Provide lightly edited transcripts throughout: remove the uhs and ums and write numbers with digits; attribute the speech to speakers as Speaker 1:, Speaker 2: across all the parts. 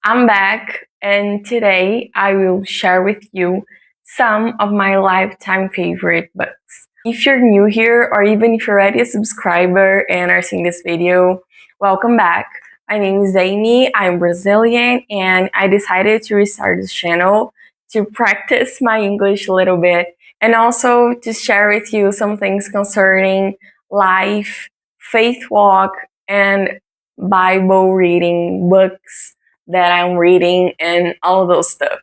Speaker 1: I'm back, and today I will share with you some of my lifetime favorite books. If you're new here, or even if you're already a subscriber and are seeing this video, welcome back. My name is Amy, I'm Brazilian, and I decided to restart this channel to practice my English a little bit and also to share with you some things concerning life, faith walk, and Bible reading books that I'm reading and all those stuff.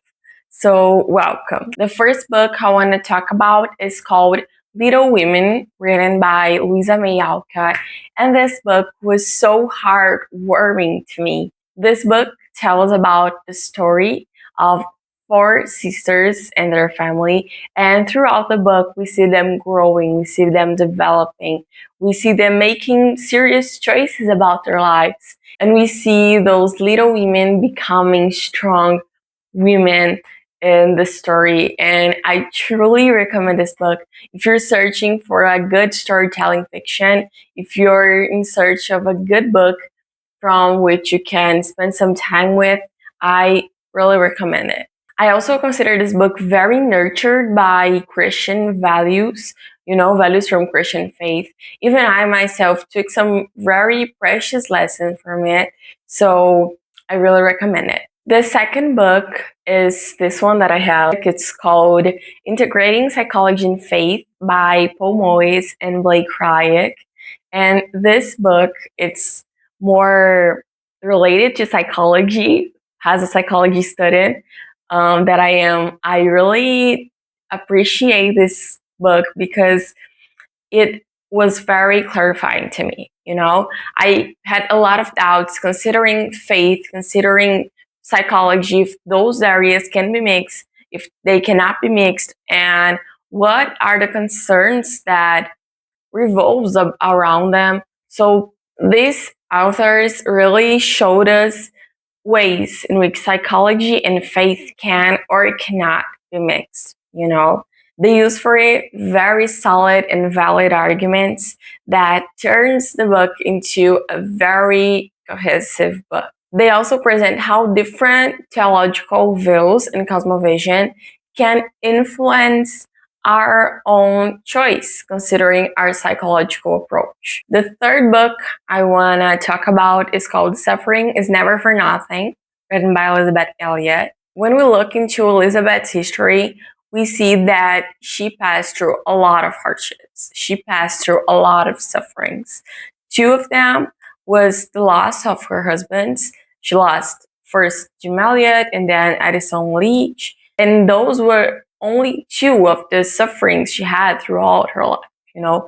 Speaker 1: So welcome. The first book I want to talk about is called Little Women, written by Louisa May Alcott. And this book was so heartwarming to me. This book tells about the story of four sisters and their family. And throughout the book, we see them growing, we see them developing, we see them making serious choices about their lives. And we see those little women becoming strong women in the story. And I truly recommend this book. If you're searching for a good storytelling fiction, if you're in search of a good book from which you can spend some time with, I really recommend it. I also consider this book very nurtured by Christian values, values from Christian faith. Even I myself took some very precious lessons from it, so I really recommend it. The second book is this one that I have. It's called Integrating Psychology and Faith by Paul Moyes and Blake Ryak. And this book, it's more related to psychology, as a psychology student that I am. I really appreciate this book because it was very clarifying to me. I had a lot of doubts considering faith, considering psychology, if those areas can be mixed, if they cannot be mixed, and what are the concerns that revolves around them. So these authors really showed us ways in which psychology and faith can or cannot be mixed. They use for it very solid and valid arguments that turns the book into a very cohesive book. They also present how different theological views and cosmovision can influence our own choice, considering our psychological approach. The third book I want to talk about is called Suffering is Never for Nothing, written by Elizabeth Elliot. When we look into Elizabeth's history, we see that she passed through a lot of hardships. She passed through a lot of sufferings. Two of them was the loss of her husbands. She lost first Jim Elliot and then Addison Leach. And those were only two of the sufferings she had throughout her life. It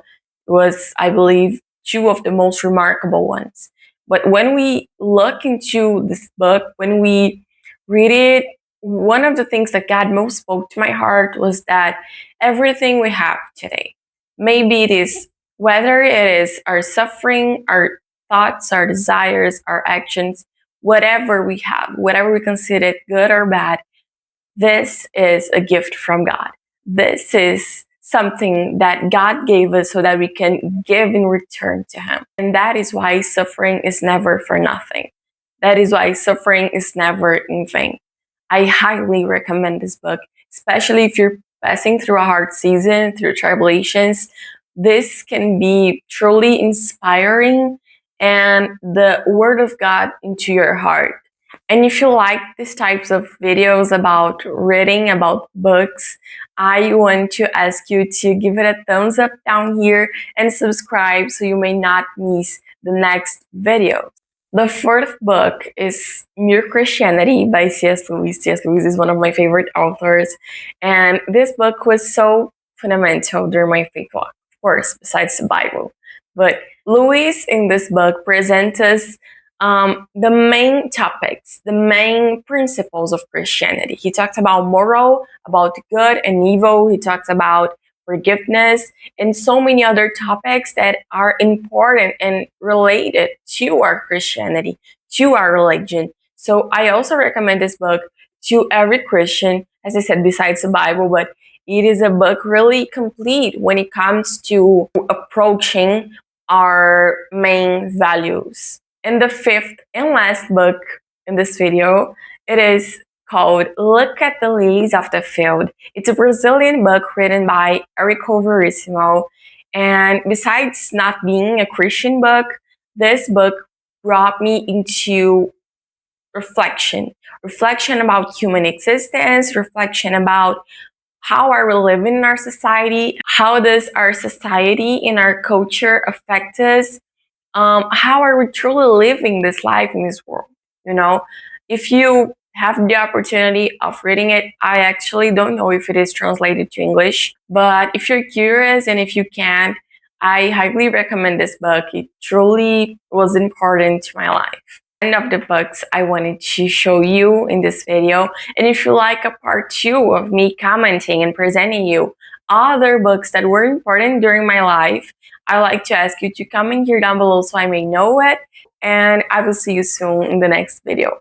Speaker 1: was, I believe, two of the most remarkable ones. But when we look into this book, when we read it, one of the things that God most spoke to my heart was that everything we have today, maybe it is, whether it is our suffering, our thoughts, our desires, our actions, whatever we have, whatever we consider good or bad, this is a gift from God. This is something that God gave us so that we can give in return to Him. And that is why suffering is never for nothing. That is why suffering is never in vain. I highly recommend this book, especially if you're passing through a hard season, through tribulations. This can be truly inspiring and the Word of God into your heart. And if you like these types of videos about reading, about books, I want to ask you to give it a thumbs up down here and subscribe so you may not miss the next video. The fourth book is Mere Christianity by C.S. Lewis. C.S. Lewis is one of my favorite authors. And this book was so fundamental during my faith walk, of course, besides the Bible. But Lewis in this book presents us the main topics, the main principles of Christianity. He talks about moral, about good and evil. He talks about forgiveness, and so many other topics that are important and related to our Christianity, to our religion. So I also recommend this book to every Christian, as I said, besides the Bible, but it is a book really complete when it comes to approaching our main values. And the fifth and last book in this video. It is called Look at the Lilies of the Field. It's a Brazilian book written by Érico Verissimo. And besides not being a Christian book, this book brought me into reflection about human existence, reflection about how are we living in our society, how does our society and our culture affect us, how are we truly living this life in this world. If you have the opportunity of reading it, I actually don't know if it is translated to English, but if you're curious and if you can, I highly recommend this book. It truly was important to my life. End of the books I wanted to show you in this video. And if you like a part 2 of me commenting and presenting you other books that were important during my life, I like to ask you to comment here down below so I may know it. And I will see you soon in the next video.